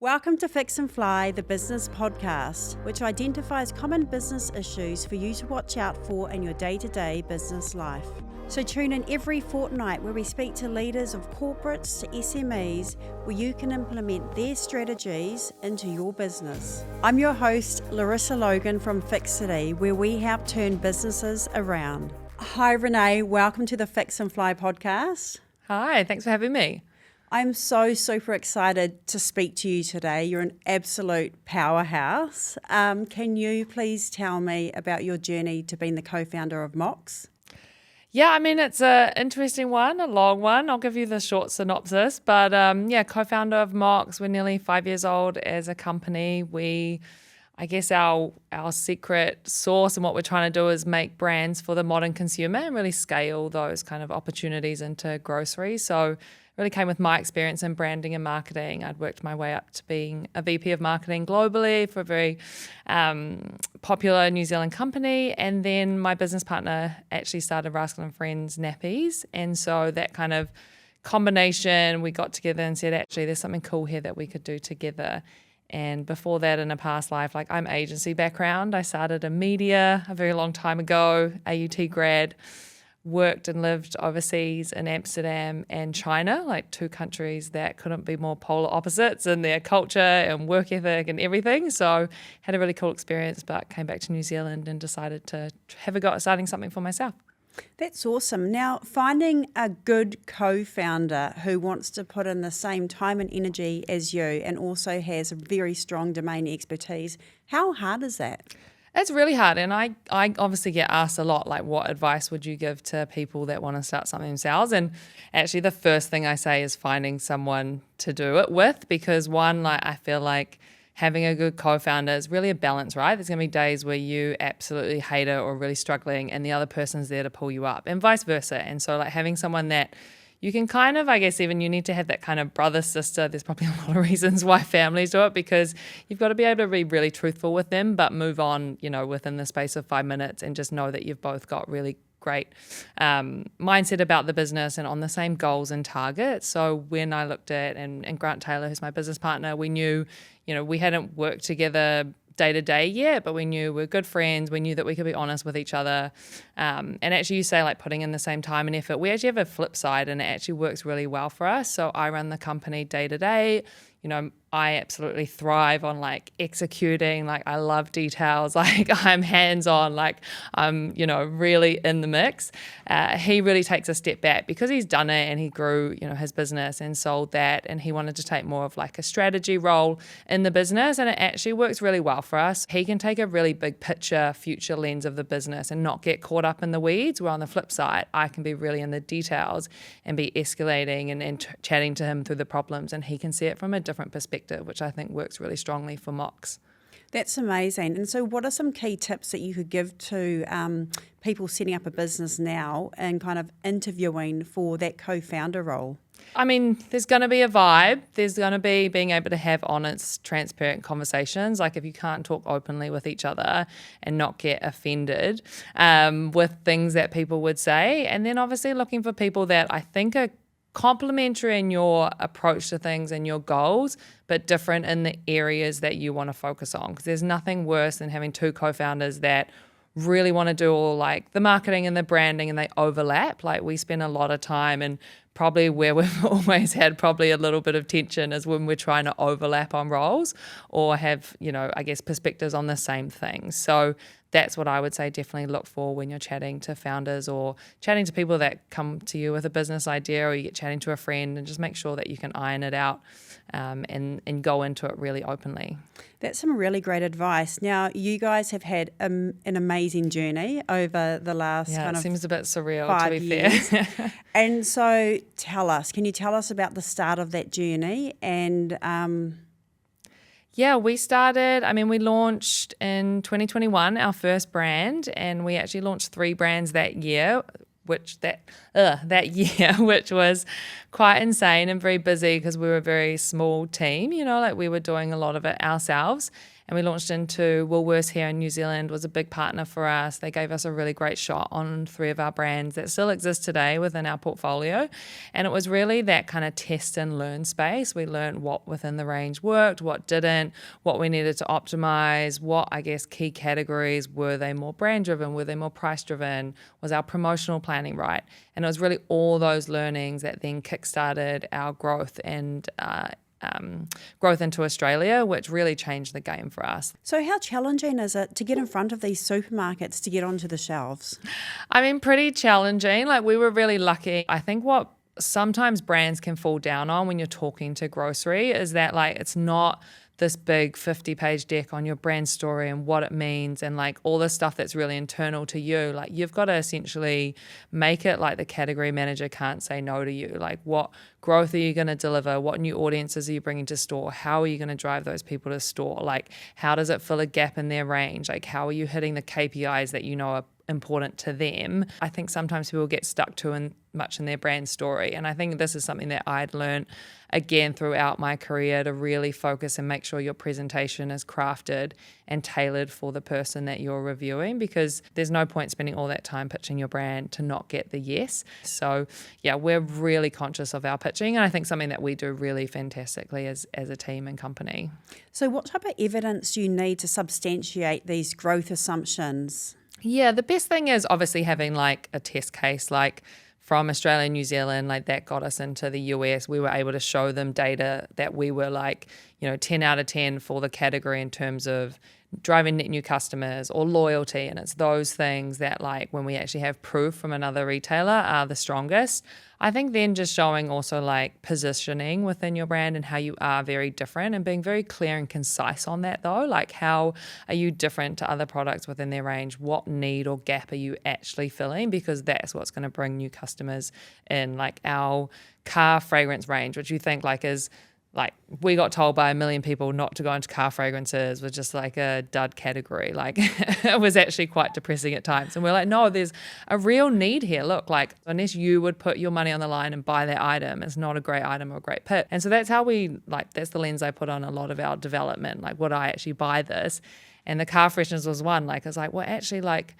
Welcome to Fix and Fly, the business podcast, which identifies common business issues for you to watch out for in your day-to-day business life. So tune in every fortnight where we speak to leaders of corporates to SMEs where you can implement their strategies into your business. I'm your host, Larissa Logan from Fixity, where we help turn businesses around. Hi Renee, welcome to the Fix and Fly podcast. Hi, thanks for having me. I'm so super excited to speak to you today. You're an absolute powerhouse. Can you please tell me about your journey to being the co-founder of MOXX? Yeah, I mean, it's an interesting one, a long one. I'll give you the short synopsis. But co-founder of MOXX. We're nearly 5 years old as a company. I guess our secret sauce and what we're trying to do is make brands for the modern consumer and really scale those kind of opportunities into groceries. So really came with my experience in branding and marketing. I'd worked my way up to being a VP of marketing globally for a very popular New Zealand company. And then my business partner actually started Rascal & Friends Nappies. And so that kind of combination, we got together and said, actually, there's something cool here that we could do together. And before that, in a past life, I'm agency background. I started in media a very long time ago, AUT grad. Worked and lived overseas in Amsterdam and China, two countries that couldn't be more polar opposites in their culture and work ethic and everything. So had a really cool experience, but came back to New Zealand and decided to have a go at starting something for myself. That's awesome. Now, finding a good co-founder who wants to put in the same time and energy as you and also has a very strong domain expertise, how hard is that? It's really hard, and I obviously get asked a lot, what advice would you give to people that want to start something themselves? And actually the first thing I say is finding someone to do it with, because one, I feel like having a good co-founder is really a balance, right? There's going to be days where you absolutely hate it or really struggling and the other person's there to pull you up and vice versa. And so having someone that you can kind of, I guess, even you need to have that kind of brother, sister. There's probably a lot of reasons why families do it, because you've got to be able to be really truthful with them, but move on, within the space of 5 minutes and just know that you've both got really great mindset about the business and on the same goals and targets. So when I looked at, and Grant Taylor, who's my business partner, we knew, we hadn't worked together day to day yet, but we knew we're good friends. We knew that we could be honest with each other. And actually you say putting in the same time and effort, we actually have a flip side and it actually works really well for us. So I run the company day to day. I absolutely thrive on executing. I love details. I'm hands-on. I'm, really in the mix. He really takes a step back because he's done it and he grew, his business and sold that. And he wanted to take more of a strategy role in the business. And it actually works really well for us. He can take a really big picture, future lens of the business and not get caught up in the weeds. Where on the flip side, I can be really in the details and be escalating and chatting to him through the problems. And he can see it from a different perspective, which I think works really strongly for MOXX. That's amazing. And so what are some key tips that you could give to people setting up a business now and kind of interviewing for that co-founder role? I mean, there's going to be a vibe. There's going to be being able to have honest, transparent conversations. If you can't talk openly with each other and not get offended with things that people would say. And then obviously looking for people that I think are complementary in your approach to things and your goals, but different in the areas that you want to focus on. Because there's nothing worse than having two co-founders that really want to do all the marketing and the branding and they overlap. We spend a lot of time, and probably where we've always had probably a little bit of tension is when we're trying to overlap on roles or have, I guess perspectives on the same things. So that's what I would say definitely look for when you're chatting to founders or chatting to people that come to you with a business idea, or you get chatting to a friend, and just make sure that you can iron it out and go into it really openly. That's some really great advice. Now, you guys have had an amazing journey over the last it seems a bit surreal 5 to be years. fair. And so can you tell us about the start of that journey and we launched in 2021, our first brand, and we actually launched 3 brands that year, which was quite insane and very busy because we were a very small team, we were doing a lot of it ourselves. and we launched into Woolworths here in New Zealand, was a big partner for us. They gave us a really great shot on 3 of our brands that still exist today within our portfolio. And it was really that kind of test and learn space. We learned what within the range worked, what didn't, what we needed to optimize, what, I guess, key categories, were they more brand driven, were they more price driven, was our promotional planning right? And it was really all those learnings that then kickstarted our growth and growth into Australia, which really changed the game for us. So how challenging is it to get in front of these supermarkets to get onto the shelves? I mean, pretty challenging. Like, we were really lucky. I think what sometimes brands can fall down on when you're talking to grocery is that, like, it's not this big 50-page deck on your brand story and what it means and like all the stuff that's really internal to you. Like, you've got to essentially make it like the category manager can't say no to you. Like, what growth are you going to deliver? What new audiences are you bringing to store? How are you going to drive those people to store? Like, how does it fill a gap in their range? Like, how are you hitting the KPIs that you know are important to them? I think sometimes people get stuck too much in their brand story. And I think this is something that I'd learned again throughout my career, to really focus and make sure your presentation is crafted and tailored for the person that you're reviewing, because there's no point spending all that time pitching your brand to not get the yes. So yeah, we're really conscious of our pitching, and I think something that we do really fantastically as a team and company. So what type of evidence do you need to substantiate these growth assumptions? Yeah, the best thing is obviously having like a test case, like from Australia and New Zealand, like that got us into the US. We were able to show them data that we were like, 10 out of 10 for the category in terms of driving net new customers or loyalty. And it's those things that, like, when we actually have proof from another retailer, are the strongest. I think then just showing also like positioning within your brand and how you are very different, and being very clear and concise on that though. Like, how are you different to other products within their range? What need or gap are you actually filling? Because that's what's going to bring new customers in. Like our car fragrance range, which you think like is like, we got told by 1 million people not to go into car fragrances, was just like a dud category. Like, it was actually quite depressing at times. And we're like, no, there's a real need here. Look, like, unless you would put your money on the line and buy that item, it's not a great item or a great pick. And so that's how that's the lens I put on a lot of our development. Like, would I actually buy this? And the car freshness was one. Like, I was like, well, actually, like,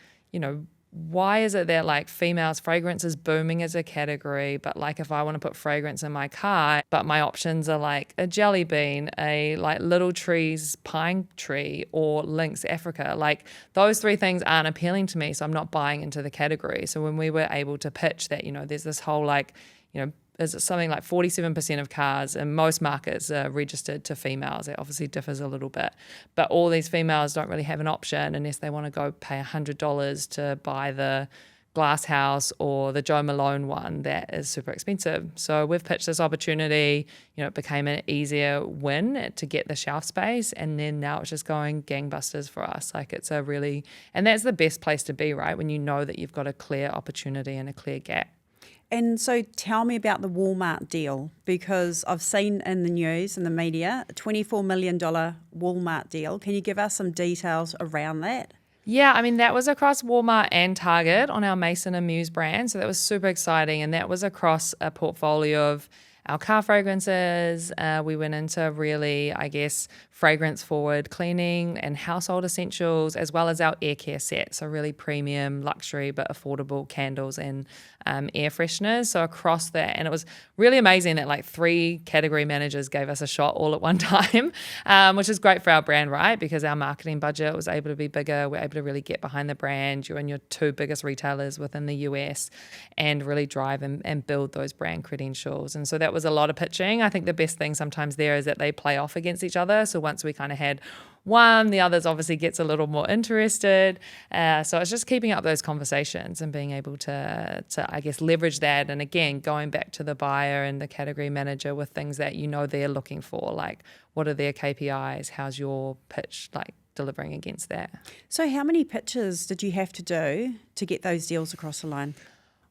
why is it that like females fragrance is booming as a category, but like if I want to put fragrance in my car, but my options are like a jelly bean, a like Little Trees pine tree, or Lynx Africa, like those 3 things aren't appealing to me, so I'm not buying into the category. So when we were able to pitch that, there's this whole like, is something like 47% of cars in most markets are registered to females. It obviously differs a little bit, but all these females don't really have an option unless they want to go pay $100 to buy the Glass House or the Joe Malone one that is super expensive. So we've pitched this opportunity, it became an easier win to get the shelf space, and then now it's just going gangbusters for us. Like, it's and that's the best place to be, right? When you know that you've got a clear opportunity and a clear gap. And so tell me about the Walmart deal, because I've seen in the news and the media a $24 million Walmart deal. Can you give us some details around that? Yeah, I mean, that was across Walmart and Target on our Mason and Muse brand. So that was super exciting. And that was across a portfolio of our car fragrances. We went into really, I guess, fragrance forward cleaning and household essentials, as well as our air care set. So really premium, luxury, but affordable candles and air fresheners. So across that, and it was really amazing that like 3 category managers gave us a shot all at one time, which is great for our brand, right? Because our marketing budget was able to be bigger. We're able to really get behind the brand. You're in your 2 biggest retailers within the US and really drive and build those brand credentials. And so that was a lot of pitching. I think the best thing sometimes there is that they play off against each other. So once we kind of had one, the others obviously gets a little more interested. So it's just keeping up those conversations and being able to I guess leverage that. And again, going back to the buyer and the category manager with things that they're looking for, like what are their KPIs? How's your pitch like delivering against that? So how many pitches did you have to do to get those deals across the line?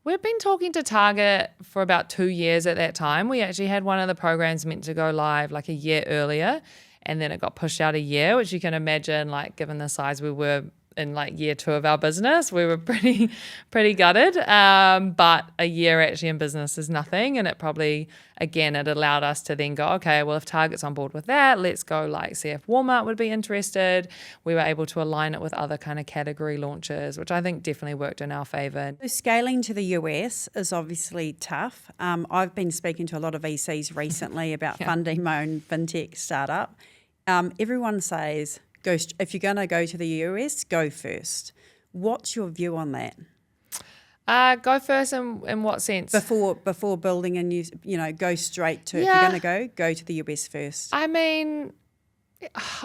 We've been talking to Target for about 2 years at that time. We actually had one of the programs meant to go live like a year earlier, and then it got pushed out a year, which you can imagine, like given the size we were, in like year 2 of our business. We were pretty gutted. But a year actually in business is nothing. And it probably, again, it allowed us to then go, okay, well, if Target's on board with that, let's go like see if Walmart would be interested. We were able to align it with other kind of category launches, which I think definitely worked in our favor. So scaling to the US is obviously tough. I've been speaking to a lot of VCs recently about funding my own fintech startup. Everyone says, if you're going to go to the US, go first. What's your view on that? Go first in what sense? Before building a new, go straight to, if you're going to go to the US first. I mean,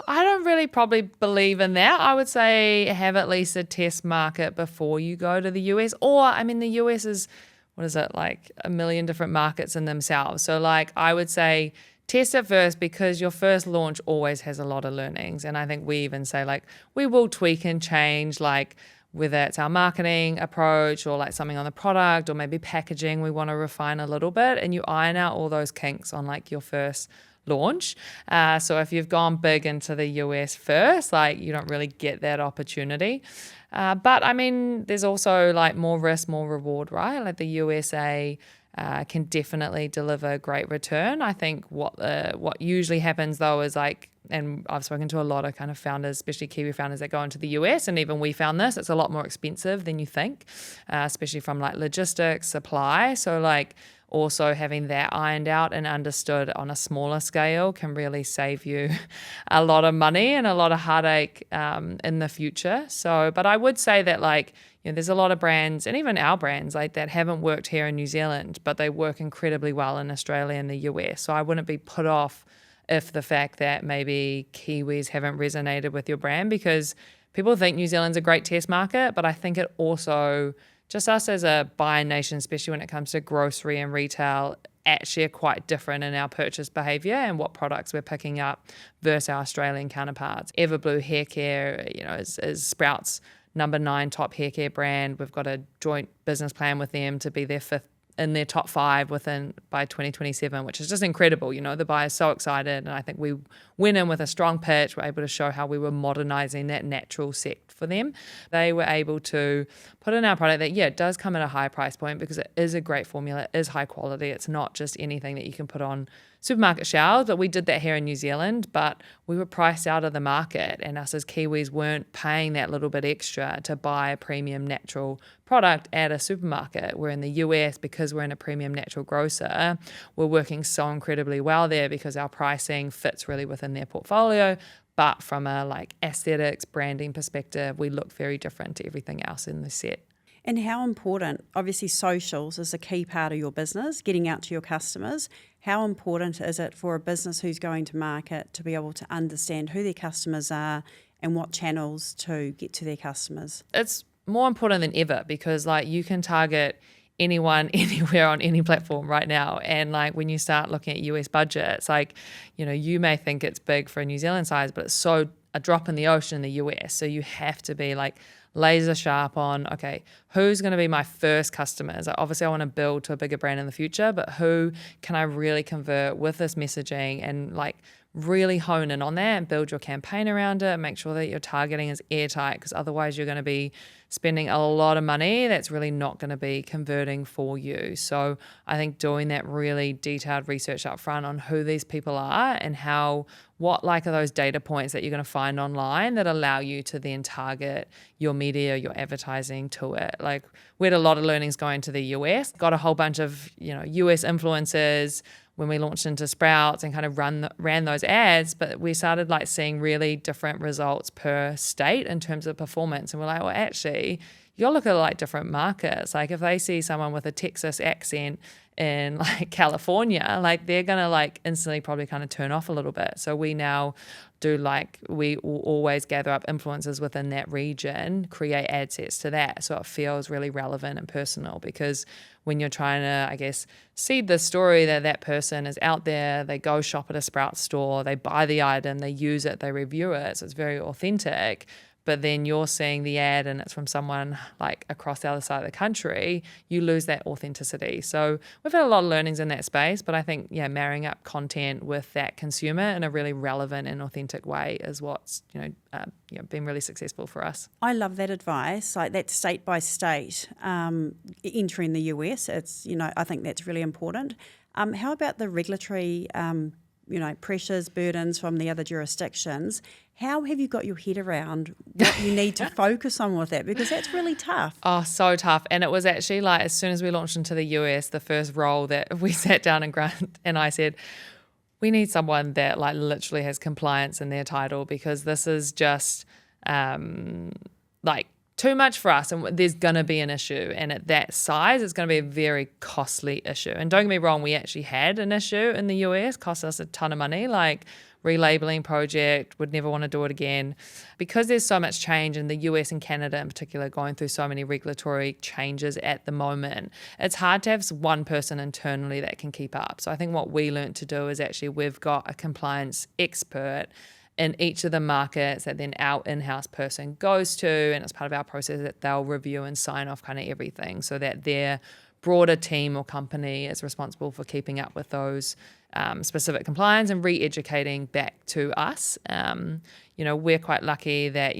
I don't really probably believe in that. I would say have at least a test market before you go to the US. Or, I mean, the US is, what is it, like a million different markets in themselves. So like I would say test it first, because your first launch always has a lot of learnings. And I think we even say like we will tweak and change, like whether it's our marketing approach or like something on the product or maybe packaging we want to refine a little bit, and you iron out all those kinks on like your first launch. So if you've gone big into the US first, like you don't really get that opportunity. But I mean, there's also like more risk, more reward, right? Like the USA can definitely deliver great return. I think what usually happens though is like, and I've spoken to a lot of kind of founders, especially Kiwi founders that go into the US, and even we found this, it's a lot more expensive than you think, especially from like logistics, supply. So like also having that ironed out and understood on a smaller scale can really save you a lot of money and a lot of heartache in the future. So, but I would say that like, there's a lot of brands, and even our brands, like that haven't worked here in New Zealand, but they work incredibly well in Australia and the US. So I wouldn't be put off if the fact that maybe Kiwis haven't resonated with your brand, because people think New Zealand's a great test market, but I think it also, just us as a buying nation, especially when it comes to grocery and retail, actually are quite different in our purchase behaviour and what products we're picking up versus our Australian counterparts. Everblue Hair Care, is Sprout's number 9 top hair care brand. We've got a joint business plan with them to be their 5th in their top 5 by 2027, which is just incredible. The buyer's so excited, and I think we went in with a strong pitch. We're able to show how we were modernising that natural sect for them. They were able to put in our product that, it does come at a high price point because it is a great formula, it is high quality. It's not just anything that you can put on supermarket shelves, but we did that here in New Zealand, but we were priced out of the market, and us as Kiwis weren't paying that little bit extra to buy a premium natural product at a supermarket. We're in the US, because we're in a premium natural grocer, we're working so incredibly well there because our pricing fits really within their portfolio. But from a like aesthetics, branding perspective, we look very different to everything else in the set. And how important, obviously socials is a key part of your business, getting out to your customers. How important is it for a business who's going to market to be able to understand who their customers are and what channels to get to their customers? It's more important than ever, because like you can target anyone, anywhere on any platform right now. And like when you start looking at US budgets, like, you may think it's big for a New Zealand size, but it's so a drop in the ocean in the US. So you have to be like laser sharp on, okay, who's going to be my first customers? Obviously I want to build to a bigger brand in the future, but who can I really convert with this messaging, and like really hone in on that and build your campaign around it. Make sure that your targeting is airtight, because otherwise you're going to be spending a lot of money that's really not going to be converting for you. So I think doing that really detailed research up front on who these people are and what like are those data points that you're going to find online that allow you to then target your media, your advertising to it. Like we had a lot of learnings going to the US, got a whole bunch of, US influencers when we launched into Sprouts and kind of ran those ads, but we started like seeing really different results per state in terms of performance. And we're like, well, actually, you gotta look at like different markets. Like if they see someone with a Texas accent in like California, like they're gonna like instantly probably kind of turn off a little bit. So we now do we will always gather up influencers within that region, create ad sets to that, so it feels really relevant and personal. Because when you're trying to, I guess, seed the story that person is out there, they go shop at a Sprouts store, they buy the item, they use it, they review it, so it's very authentic. but then you're seeing the ad and it's from someone like across the other side of the country, you lose that authenticity. So we've had a lot of learnings in that space, but I think, marrying up content with that consumer in a really relevant and authentic way is what's, been really successful for us. I love that advice, like that state by state entering the US. It's, I think that's really important. How about the regulatory pressures, burdens from the other jurisdictions? How have you got your head around what you need to focus on with that? Because that's really tough. Oh, so tough. And it was actually like, as soon as we launched into the US, the first role that we sat down and Grant and I said, we need someone that like literally has compliance in their title, because this is just like too much for us, and there's going to be an issue. And at that size, it's going to be a very costly issue. And don't get me wrong, we actually had an issue in the US, cost us a ton of money, like relabeling project, would never want to do it again. Because there's so much change in the US and Canada in particular, going through so many regulatory changes at the moment, it's hard to have one person internally that can keep up. So I think what we learned to do is actually we've got a compliance expert in each of the markets that then our in-house person goes to, and it's part of our process that they'll review and sign off kind of everything, so that their broader team or company is responsible for keeping up with those specific compliance and re-educating back to us. We're quite lucky that,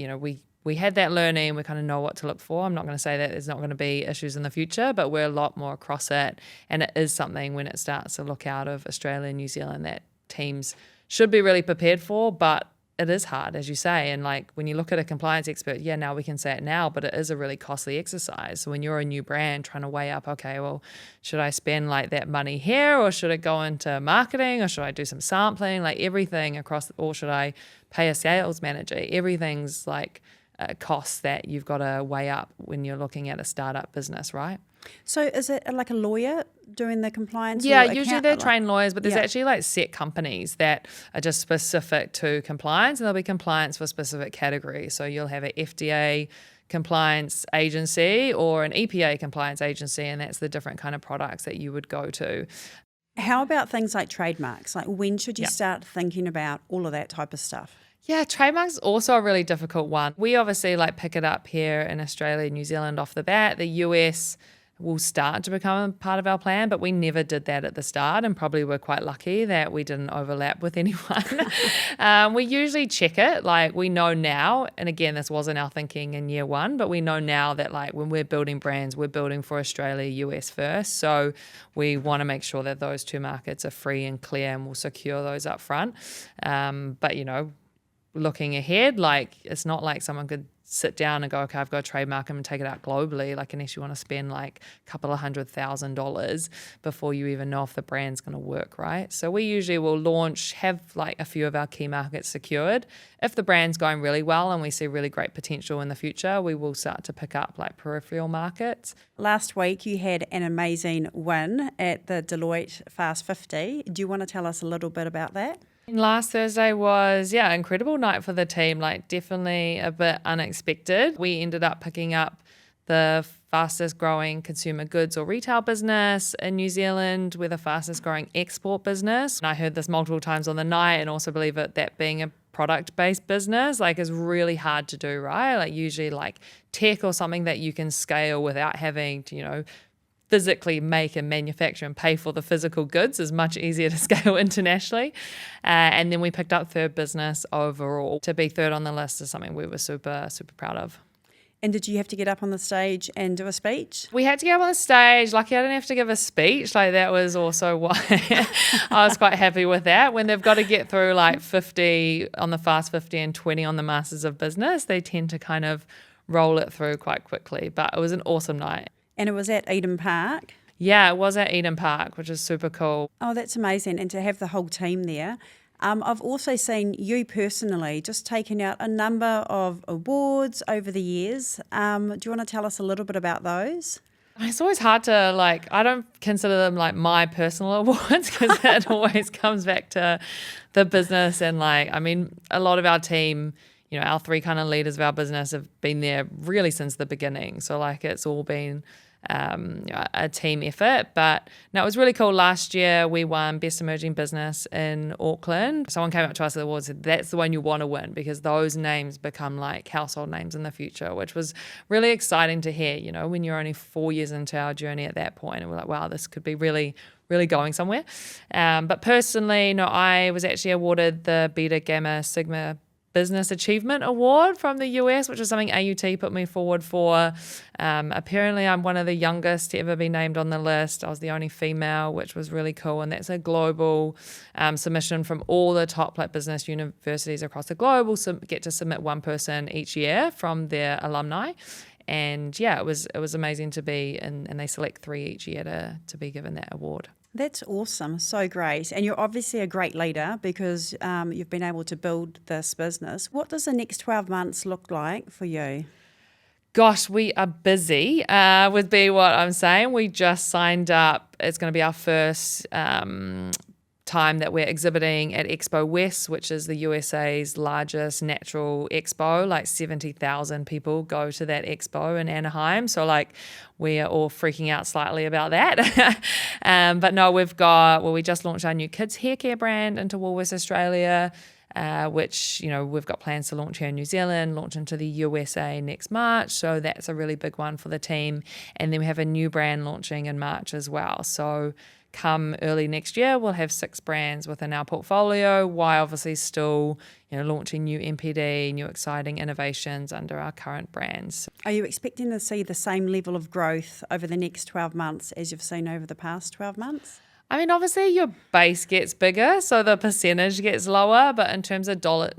we had that learning, we kind of know what to look for. I'm not going to say that there's not going to be issues in the future, but we're a lot more across it. And it is something when it starts to look out of Australia and New Zealand that teams should be really prepared for, but it is hard, as you say. And like when you look at a compliance expert, now we can say it now, but it is a really costly exercise. So when you're a new brand trying to weigh up, okay, well, should I spend like that money here, or should it go into marketing, or should I do some sampling, like everything across, or should I pay a sales manager? Everything's like a cost that you've got to weigh up when you're looking at a startup business, right? So is it like a lawyer doing the compliance? Yeah, usually they're trained lawyers, but there's actually like set companies that are just specific to compliance, and there'll be compliance for specific categories. So you'll have an FDA compliance agency or an EPA compliance agency, and that's the different kind of products that you would go to. How about things like trademarks? Like when should you start thinking about all of that type of stuff? Yeah, trademarks is also a really difficult one. We obviously like pick it up here in Australia, New Zealand off the bat. The US will start to become a part of our plan, but we never did that at the start, and probably we're quite lucky that we didn't overlap with anyone. We usually check it, like we know now, and again, this wasn't our thinking in year one, but we know now that like when we're building brands, we're building for Australia, US first. So we want to make sure that those two markets are free and clear, and we'll secure those up front. But looking ahead, like it's not like someone could sit down and go, okay, I've got to trademark them and take it out globally, like unless you want to spend like a couple of $100,000 before you even know if the brand's going to work, right? So we usually will launch, have like a few of our key markets secured. If the brand's going really well and we see really great potential in the future, we will start to pick up like peripheral markets. Last week you had an amazing win at the Deloitte Fast 50. Do you want to tell us a little bit about that? Last Thursday was, incredible night for the team, like definitely a bit unexpected. We ended up picking up the fastest growing consumer goods or retail business in New Zealand. We're the fastest growing export business. And I heard this multiple times on the night, and also believe it, that being a product-based business like is really hard to do, right? Like usually like tech or something that you can scale without having to, physically make and manufacture and pay for the physical goods is much easier to scale internationally. And then we picked up third business overall. To be third on the list is something we were super, super proud of. And did you have to get up on the stage and do a speech? We had to get up on the stage. Lucky I didn't have to give a speech. Like that was also why I was quite happy with that. When they've got to get through like 50 on the Fast 50 and 20 on the Masters of Business, they tend to kind of roll it through quite quickly. But it was an awesome night. And it was at Eden Park? Yeah, it was at Eden Park, which is super cool. Oh, that's amazing. And to have the whole team there. I've also seen you personally just taking out a number of awards over the years. Do you want to tell us a little bit about those? It's always hard to I don't consider them like my personal awards, because it always comes back to the business. And a lot of our team, our three kind of leaders of our business have been there really since the beginning. So it's all been a team effort. But no, it was really cool. Last year we won Best Emerging Business in Auckland. Someone came up to us at the awards and said, that's the one you want to win because those names become like household names in the future, which was really exciting to hear, when you're only 4 years into our journey at that point. And we're like, wow, this could be really going somewhere. But personally, I was actually awarded the Beta Gamma Sigma Business Achievement Award from the US, which is something AUT put me forward for. Apparently, I'm one of the youngest to ever be named on the list. I was the only female, which was really cool. And that's a global submission from all the top business universities across the globe. We'll get to submit one person each year from their alumni. And yeah, it was amazing to be, and they select 3 each year to be given that award. That's awesome. So great. And you're obviously a great leader because you've been able to build this business. What does the next 12 months look like for you? Gosh, we are busy would be what I'm saying. We just signed up. It's going to be our first time that we're exhibiting at Expo West, which is the USA's largest natural expo. 70,000 people go to that expo in Anaheim. So we are all freaking out slightly about that. But no, we just launched our new kids hair care brand into Woolworths Australia, which, we've got plans to launch here in New Zealand, launch into the USA next March. So that's a really big one for the team. And then we have a new brand launching in March as well. So come early next year, we'll have 6 brands within our portfolio, while obviously still, launching new NPD, new exciting innovations under our current brands. Are you expecting to see the same level of growth over the next 12 months as you've seen over the past 12 months? I mean, obviously your base gets bigger, so the percentage gets lower, but in terms of dollar,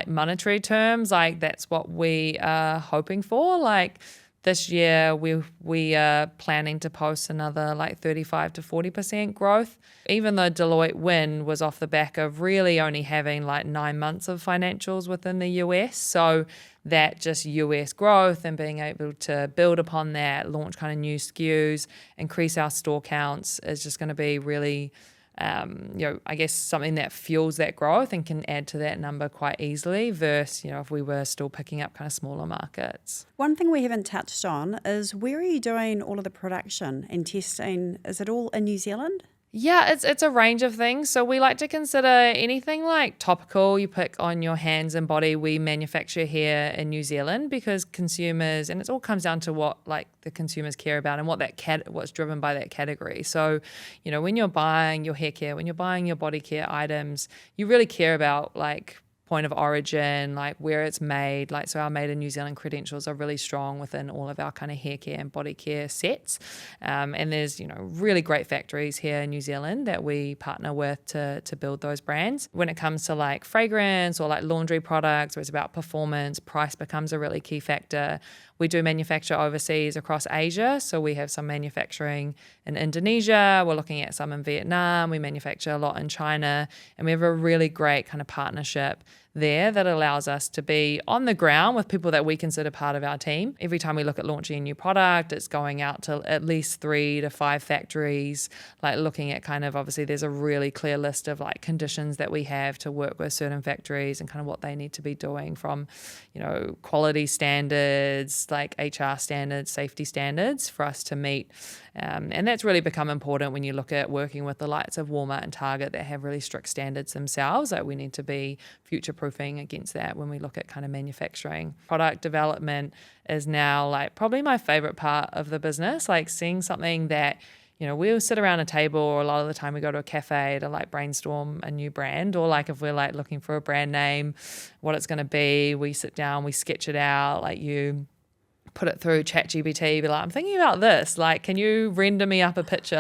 monetary terms, that's what we are hoping for. This year, we are planning to post another 35 to 40% growth. Even though Deloitte win was off the back of really only having 9 months of financials within the US. So that just US growth and being able to build upon that, launch kind of new SKUs, increase our store counts is just going to be really I guess something that fuels that growth and can add to that number quite easily versus, if we were still picking up kind of smaller markets. One thing we haven't touched on is where are you doing all of the production and testing? Is it all in New Zealand? Yeah, it's a range of things. So we like to consider anything topical you pick on your hands and body, we manufacture here in New Zealand because consumers, and it all comes down to what the consumers care about and what's driven by that category. So, when you're buying your hair care, when you're buying your body care items, you really care about point of origin, where it's made. So our made in New Zealand credentials are really strong within all of our kind of hair care and body care sets. And there's, really great factories here in New Zealand that we partner with to build those brands. When it comes to fragrance or laundry products, where it's about performance, price becomes a really key factor. We do manufacture overseas across Asia. So we have some manufacturing in Indonesia. We're looking at some in Vietnam. We manufacture a lot in China. And we have a really great kind of partnership there that allows us to be on the ground with people that we consider part of our team. Every time we look at launching a new product, it's going out to at least 3 to 5 factories, looking at kind of, obviously there's a really clear list of conditions that we have to work with certain factories and kind of what they need to be doing from, quality standards, HR standards, safety standards for us to meet. And that's really become important when you look at working with the likes of Walmart and Target that have really strict standards themselves. We need to be future-proofing against that when we look at kind of manufacturing. Product development is now probably my favorite part of the business, seeing something that, we'll sit around a table, or a lot of the time we go to a cafe to brainstorm a new brand, or if we're looking for a brand name, what it's going to be, we sit down, we sketch it out, you put it through ChatGPT, be I'm thinking about this, can you render me up a picture?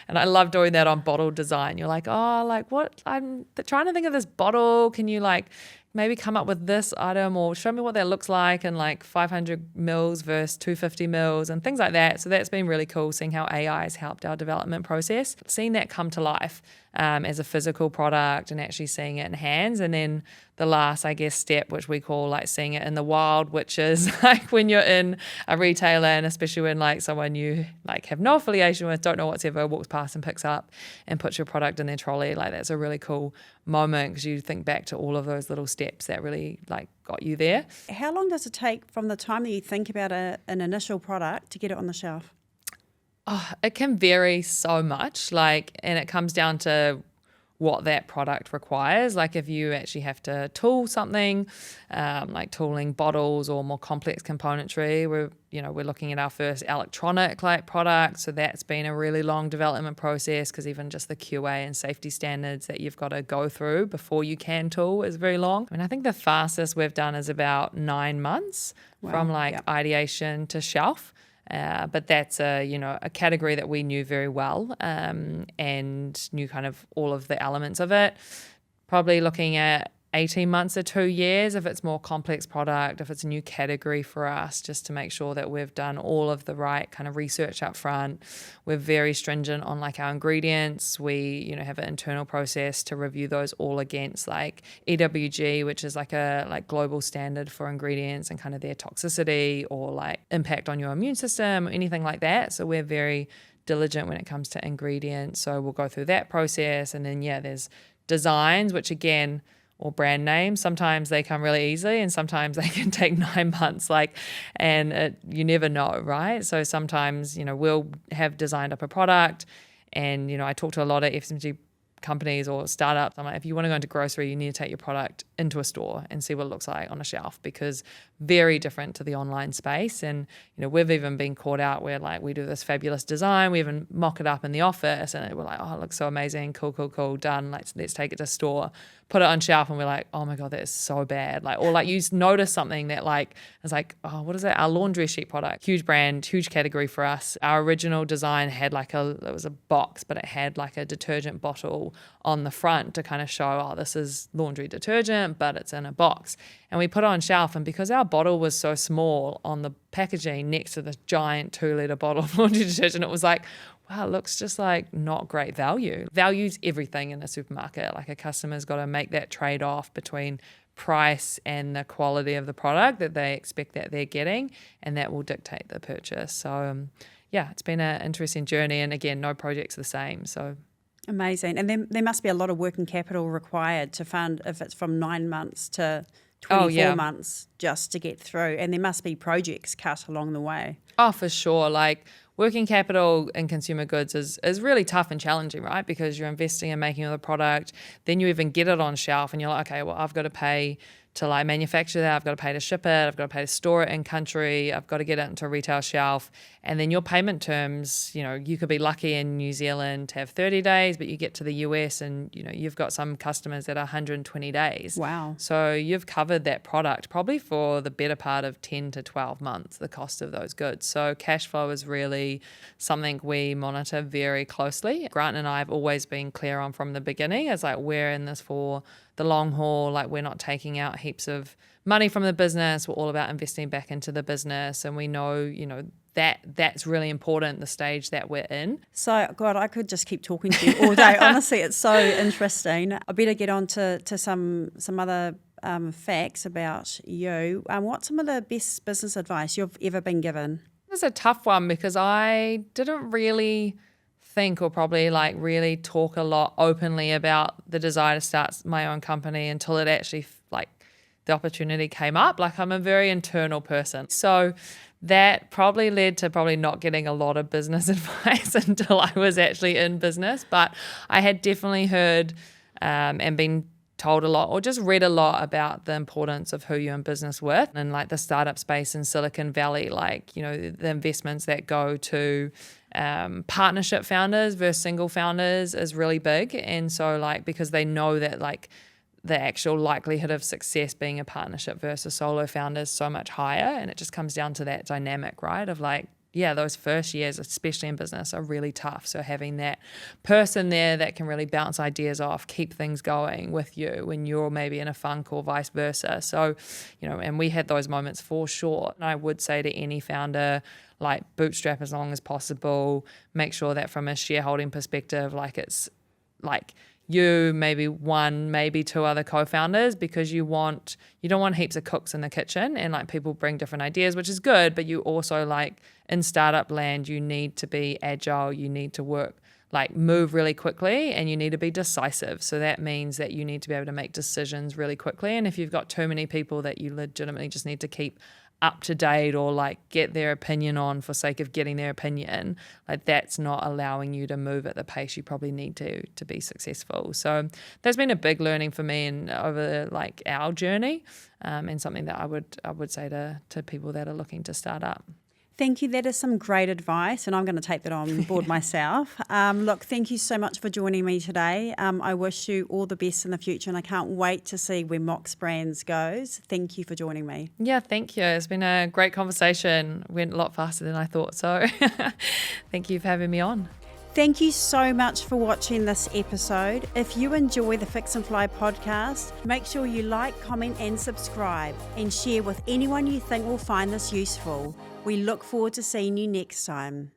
And I love doing that on bottle design. You're what, I'm trying to think of this bottle. Can you maybe come up with this item or show me what that looks like in 500 mils versus 250 mils and things like that. So that's been really cool, seeing how AI has helped our development process, seeing that come to life as a physical product and actually seeing it in hands. And then the last, I guess, step, which we call seeing it in the wild, which is when you're in a retailer, and especially when someone you have no affiliation with, don't know whatsoever, walks past and picks up and puts your product in their trolley. That's a really cool moment because you think back to all of those little steps that really got you there. How long does it take from the time that you think about an initial product to get it on the shelf? Oh, it can vary so much, and it comes down to what that product requires. Like if you actually have to tool something, like tooling bottles or more complex componentry, we're looking at our first electronic product. So that's been a really long development process, because even just the QA and safety standards that you've got to go through before you can tool is very long. I think the fastest we've done is about 9 months. Wow. From ideation to shelf. But that's a category that we knew very well, and knew kind of all of the elements of it. Probably looking at 18 months to 2 years if it's more complex product, if it's a new category for us, just to make sure that we've done all of the right kind of research up front. We're very stringent on our ingredients. We have an internal process to review those all against EWG, which is a global standard for ingredients and kind of their toxicity or impact on your immune system or anything like that. So we're very diligent when it comes to ingredients. So we'll go through that process, and then there's designs, which again, or brand names. Sometimes they come really easily and sometimes they can take 9 months, you never know, right? So sometimes, we'll have designed up a product, and, I talk to a lot of FMCG companies or startups. I'm like, if you want to go into grocery, you need to take your product into a store and see what it looks like on a shelf, because very different to the online space. And, we've even been caught out where we do this fabulous design, we even mock it up in the office and we're like, oh, it looks so amazing, cool, done. Let's take it to store, put it on shelf, and we're like, oh my God, that is so bad. Or you notice something that it's oh, what is it? Our laundry sheet product, huge brand, huge category for us. Our original design had it was a box, but it had a detergent bottle on the front to kind of show, oh, this is laundry detergent, but it's in a box. And we put it on shelf, and because our bottle was so small on the packaging next to the giant 2-litre bottle of laundry detergent, it was wow, it looks just not great value. Value's everything in a supermarket. A customer's got to make that trade-off between price and the quality of the product that they expect that they're getting, and that will dictate the purchase. So, it's been an interesting journey, and again, no project's the same. So amazing. And there must be a lot of working capital required to fund if it's from 9 months to 24 months just to get through. And there must be projects cut along the way. Oh, for sure. Working capital in consumer goods is really tough and challenging, right? Because you're investing in making the product, then you even get it on shelf and you're like, okay, well, I've got to pay to manufacture that, I've got to pay to ship it, I've got to pay to store it in country, I've got to get it into a retail shelf. And then your payment terms, you could be lucky in New Zealand to have 30 days, but you get to the US and, you've got some customers that are 120 days. Wow. So you've covered that product probably for the better part of 10 to 12 months, the cost of those goods. So cash flow is really something we monitor very closely. Grant and I have always been clear on from the beginning. It's we're in this for the long haul. We're not taking out heaps of money from the business. We're all about investing back into the business, and we know, that's really important, the stage that we're in. So, God, I could just keep talking to you all day. Honestly, it's so interesting. I better get on to some other facts about you. What's some of the best business advice you've ever been given? It's a tough one because I didn't really think or probably really talk a lot openly about the desire to start my own company until it actually the opportunity came up. I'm a very internal person. So that probably led to not getting a lot of business advice until I was actually in business. But I had definitely heard and been told a lot or just read a lot about the importance of who you're in business with, and the startup space in Silicon Valley, the investments that go to partnership founders versus single founders is really big. And so because they know that the actual likelihood of success being a partnership versus solo founder is so much higher, and it just comes down to that dynamic, right, of those first years, especially in business, are really tough. So having that person there that can really bounce ideas off, keep things going with you when you're maybe in a funk or vice versa. So, and we had those moments for sure. And I would say to any founder, bootstrap as long as possible. Make sure that from a shareholding perspective, it's you, maybe one, maybe two other co-founders, because you don't want heaps of cooks in the kitchen, and people bring different ideas, which is good, but you also in startup land, you need to be agile, you need to work, move really quickly, and you need to be decisive. So that means that you need to be able to make decisions really quickly. And if you've got too many people that you legitimately just need to keep up to date or like get their opinion on for sake of getting their opinion, like that's not allowing you to move at the pace you probably need to be successful. So that's been a big learning for me and over like our journey, and something that I would say to people that are looking to start up. Thank you. That is some great advice, and I'm going to take that on board myself. Look, thank you so much for joining me today. I wish you all the best in the future, and I can't wait to see where MOXX Brands goes. Thank you for joining me. Yeah, thank you. It's been a great conversation. Went a lot faster than I thought, so thank you for having me on. Thank you so much for watching this episode. If you enjoy the Fix and Fly podcast, make sure you like, comment and subscribe and share with anyone you think will find this useful. We look forward to seeing you next time.